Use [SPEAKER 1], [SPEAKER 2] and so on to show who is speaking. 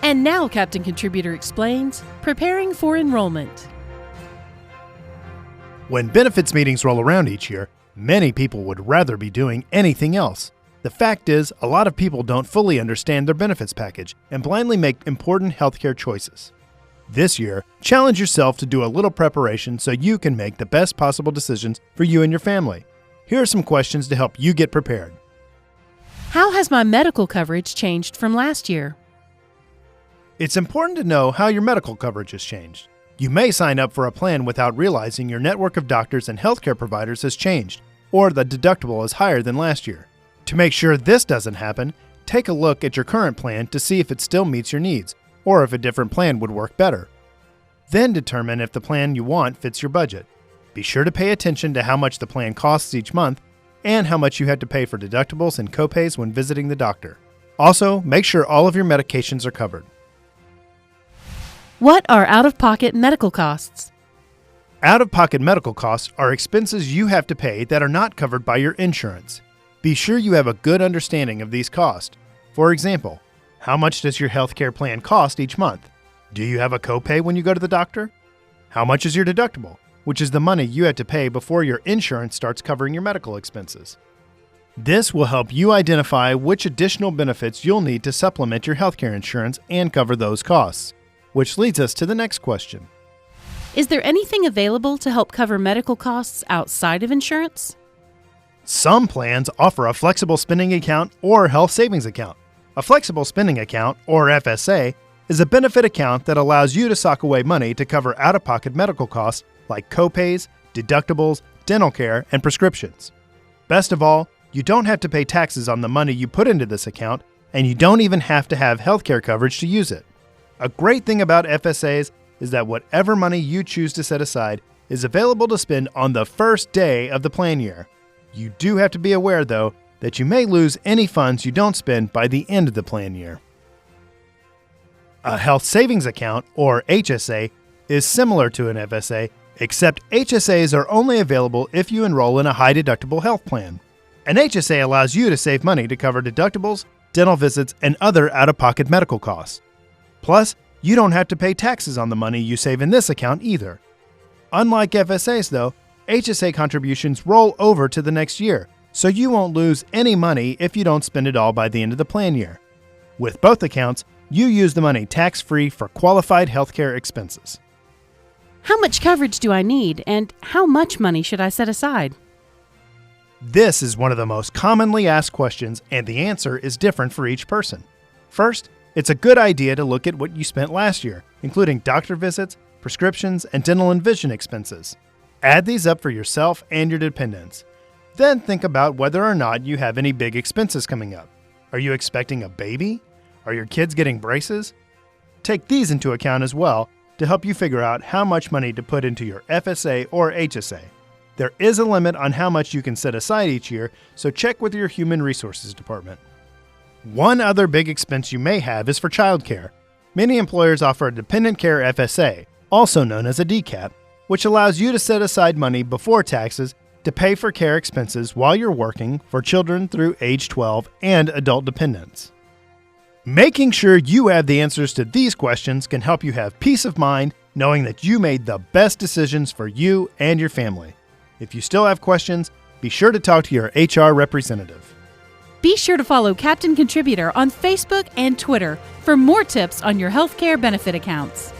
[SPEAKER 1] And now Captain Contributor explains preparing for enrollment.
[SPEAKER 2] When benefits meetings roll around each year, many people would rather be doing anything else. The fact is, a lot of people don't fully understand their benefits package and blindly make important healthcare choices. This year, challenge yourself to do a little preparation so you can make the best possible decisions for you and your family. Here are some questions to help you get prepared.
[SPEAKER 1] How has my medical coverage changed from last year?
[SPEAKER 2] It's important to know how your medical coverage has changed. You may sign up for a plan without realizing your network of doctors and healthcare providers has changed, or the deductible is higher than last year. To make sure this doesn't happen, take a look at your current plan to see if it still meets your needs, or if a different plan would work better. Then determine if the plan you want fits your budget. Be sure to pay attention to how much the plan costs each month and how much you have to pay for deductibles and copays when visiting the doctor. Also, make sure all of your medications are covered.
[SPEAKER 1] What are out-of-pocket medical costs?
[SPEAKER 2] Out-of-pocket medical costs are expenses you have to pay that are not covered by your insurance. Be sure you have a good understanding of these costs. For example, how much does your healthcare plan cost each month? Do you have a copay when you go to the doctor? How much is your deductible, which is the money you have to pay before your insurance starts covering your medical expenses? This will help you identify which additional benefits you'll need to supplement your healthcare insurance and cover those costs. Which leads us to the next question.
[SPEAKER 1] Is there anything available to help cover medical costs outside of insurance?
[SPEAKER 2] Some plans offer a flexible spending account or health savings account. A flexible spending account, or FSA, is a benefit account that allows you to sock away money to cover out-of-pocket medical costs like copays, deductibles, dental care, and prescriptions. Best of all, you don't have to pay taxes on the money you put into this account, and you don't even have to have healthcare coverage to use it. A great thing about FSAs is that whatever money you choose to set aside is available to spend on the first day of the plan year. You do have to be aware, though, that you may lose any funds you don't spend by the end of the plan year. A health savings account, or HSA, is similar to an FSA, except HSAs are only available if you enroll in a high-deductible health plan. An HSA allows you to save money to cover deductibles, dental visits, and other out-of-pocket medical costs. Plus, you don't have to pay taxes on the money you save in this account either. Unlike FSAs, though, HSA contributions roll over to the next year, so you won't lose any money if you don't spend it all by the end of the plan year. With both accounts, you use the money tax-free for qualified healthcare expenses.
[SPEAKER 1] How much coverage do I need, and how much money should I set aside?
[SPEAKER 2] This is one of the most commonly asked questions, and the answer is different for each person. First, it's a good idea to look at what you spent last year, including doctor visits, prescriptions, and dental and vision expenses. Add these up for yourself and your dependents. Then think about whether or not you have any big expenses coming up. Are you expecting a baby? Are your kids getting braces? Take these into account as well to help you figure out how much money to put into your FSA or HSA. There is a limit on how much you can set aside each year, so check with your Human Resources Department. One other big expense you may have is for childcare. Many employers offer a Dependent Care FSA, also known as a DCAP, which allows you to set aside money before taxes to pay for care expenses while you're working for children through age 12 and adult dependents. Making sure you have the answers to these questions can help you have peace of mind knowing that you made the best decisions for you and your family. If you still have questions, be sure to talk to your HR representative.
[SPEAKER 1] Be sure to follow Captain Contributor on Facebook and Twitter for more tips on your healthcare benefit accounts.